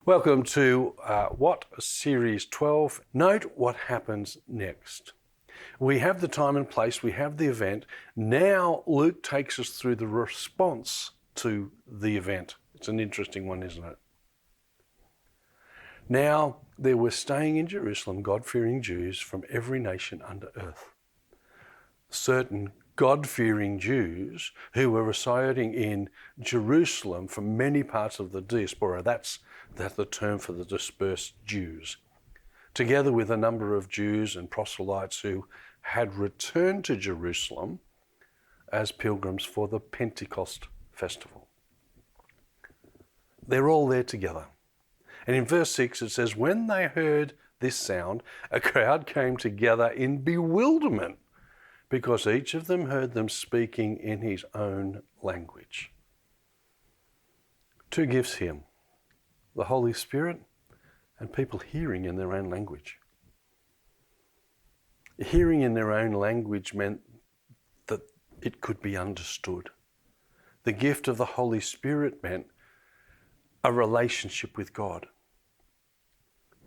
Welcome to What Series 12. Note what happens next. We have the time and place, we have the event. Now Luke takes us through the response to the event. It's an interesting one, isn't it? Now there were staying in Jerusalem God-fearing Jews from every nation under earth. Certain God-fearing Jews who were residing in Jerusalem from many parts of the diaspora. That's the term for the dispersed Jews. Together with a number of Jews and proselytes who had returned to Jerusalem as pilgrims for the Pentecost festival. They're all there together. And in verse 6 it says, when they heard this sound, a crowd came together in bewilderment, because each of them heard them speaking in his own language. Two gifts here, the Holy Spirit and people hearing in their own language. Hearing in their own language meant that it could be understood. The gift of the Holy Spirit meant a relationship with God.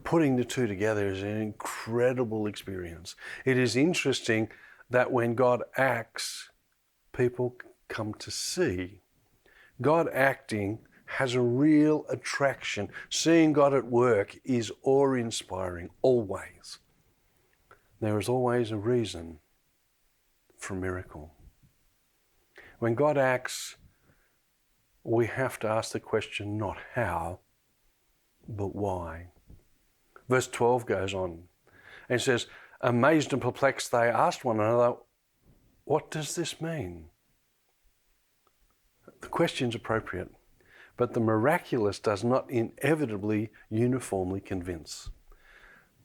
Putting the two together is an incredible experience. It is interesting that when God acts, people come to see. God acting has a real attraction. Seeing God at work is awe-inspiring, always. There is always a reason for a miracle. When God acts, we have to ask the question not how, but why. Verse 12 goes on and says, amazed and perplexed, they asked one another, what does this mean? The question's appropriate, but the miraculous does not inevitably uniformly convince.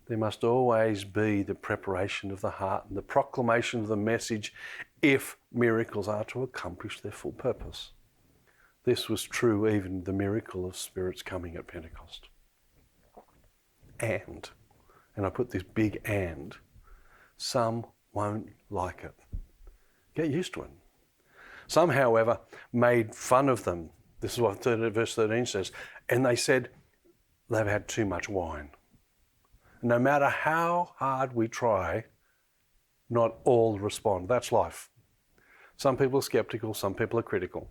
There must always be the preparation of the heart and the proclamation of the message if miracles are to accomplish their full purpose. This was true even the miracle of spirits coming at Pentecost. And I put this big and, some won't like it. Get used to it. Some, however, made fun of them. This is what verse 13 says. And they said they've had too much wine. No matter how hard we try, not all respond. That's life. Some people are skeptical, some people are critical.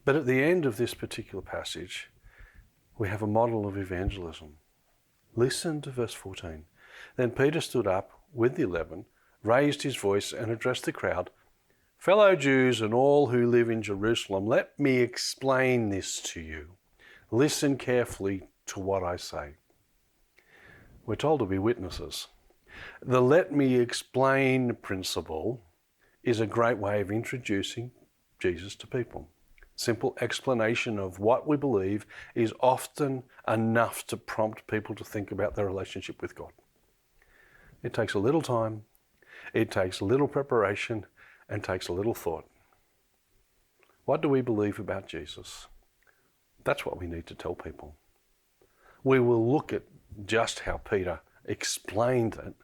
But at the end of this particular passage, we have a model of evangelism. Listen to verse 14. Then Peter stood up with the 11, raised his voice and addressed the crowd. Fellow Jews and all who live in Jerusalem, let me explain this to you. Listen carefully to what I say. We're told to be witnesses. The let me explain principle is a great way of introducing Jesus to people. Simple explanation of what we believe is often enough to prompt people to think about their relationship with God. It takes a little time, it takes a little preparation, and takes a little thought. What do we believe about Jesus? That's what we need to tell people. We will look at just how Peter explained it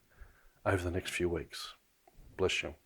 over the next few weeks. Bless you.